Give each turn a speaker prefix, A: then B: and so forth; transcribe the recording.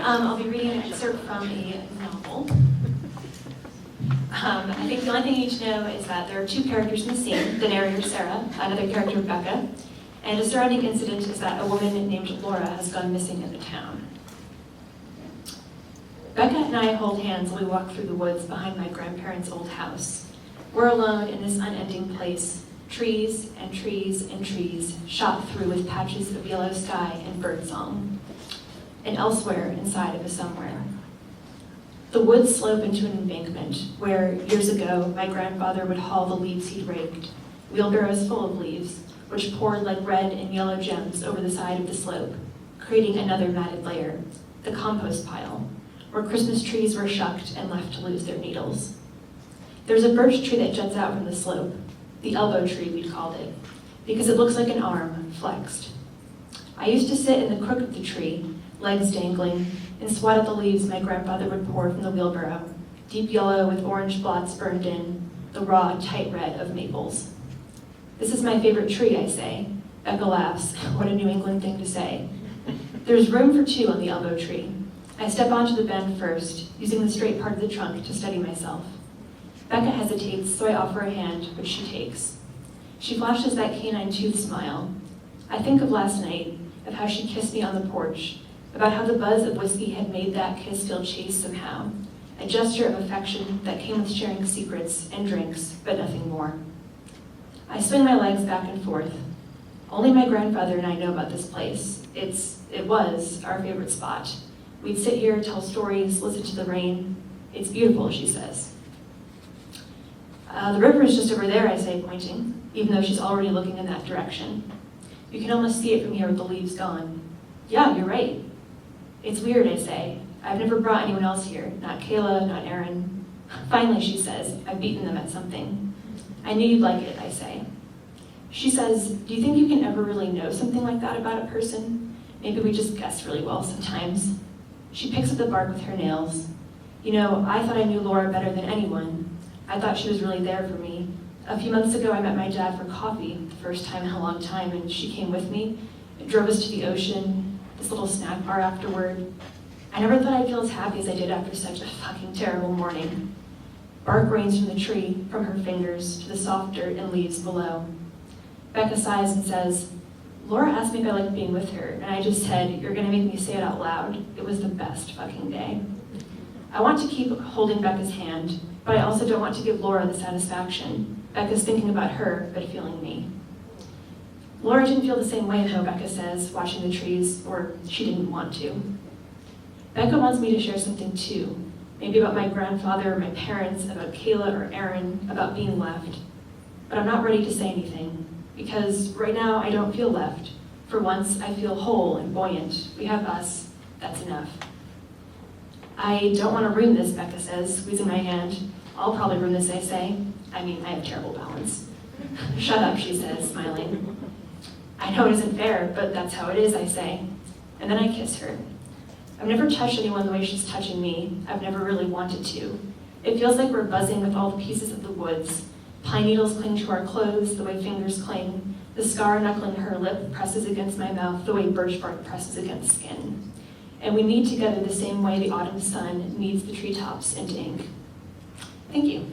A: I'll be reading an excerpt from a novel. I think the only thing you need to know is that there are two characters in the scene, the narrator Sarah, another character Becca, and a surrounding incident is that a woman named Laura has gone missing in the town. Becca and I hold hands while we walk through the woods behind my grandparents' old house. We're alone in this unending place, trees and trees and trees shot through with patches of yellow sky and birdsong, and elsewhere inside of a somewhere. The woods slope into an embankment where, years ago, my grandfather would haul the leaves he'd raked, wheelbarrows full of leaves, which poured like red and yellow gems over the side of the slope, creating another matted layer, the compost pile, where Christmas trees were shucked and left to lose their needles. There's a birch tree that juts out from the slope, the elbow tree we'd called it, because it looks like an arm, flexed. I used to sit in the crook of the tree, legs dangling, and swat at the leaves my grandfather would pour from the wheelbarrow, deep yellow with orange blots burned in, the raw, tight red of maples. This is my favorite tree, I say. Becca laughs. What a New England thing to say. There's room for two on the elbow tree. I step onto the bend first, using the straight part of the trunk to steady myself. Becca hesitates, so I offer a hand, which she takes. She flashes that canine tooth smile. I think of last night, of how she kissed me on the porch, about how the buzz of whiskey had made that kiss feel chaste somehow, a gesture of affection that came with sharing secrets and drinks, but nothing more. I swing my legs back and forth. Only my grandfather and I know about this place. It was our favorite spot. We'd sit here, tell stories, listen to the rain. It's beautiful, she says. The river is just over there, I say, pointing, even though she's already looking in that direction. You can almost see it from here with the leaves gone. Yeah, you're right. It's weird, I say. I've never brought anyone else here, not Kayla, not Erin. Finally, she says, I've beaten them at something. I knew you'd like it, I say. She says, do you think you can ever really know something like that about a person? Maybe we just guess really well sometimes. She picks up the bark with her nails. You know, I thought I knew Laura better than anyone. I thought she was really there for me. A few months ago, I met my dad for coffee, the first time in a long time, and she came with me. It drove us to the ocean, this little snack bar afterward. I never thought I'd feel as happy as I did after such a fucking terrible morning. Bark rains from the tree, from her fingers, to the soft dirt and leaves below. Becca sighs and says, Laura asked me if I liked being with her, and I just said, you're gonna make me say it out loud. It was the best fucking day. I want to keep holding Becca's hand, but I also don't want to give Laura the satisfaction. Becca's thinking about her, but feeling me. Laura didn't feel the same way though, Becca says, watching the trees, or she didn't want to. Becca wants me to share something too, maybe about my grandfather or my parents, about Kayla or Erin, about being left. But I'm not ready to say anything, because right now I don't feel left. For once, I feel whole and buoyant. We have us, that's enough. I don't want to ruin this, Becca says, squeezing my hand. I'll probably ruin this, I say. I mean, I have terrible balance. Shut up, she says, smiling. I know it isn't fair, but that's how it is, I say. And then I kiss her. I've never touched anyone the way she's touching me. I've never really wanted to. It feels like we're buzzing with all the pieces of the woods. Pine needles cling to our clothes the way fingers cling. The scar knuckling her lip presses against my mouth the way birch bark presses against skin. And we knead together the same way the autumn sun kneads the treetops into ink. Thank you.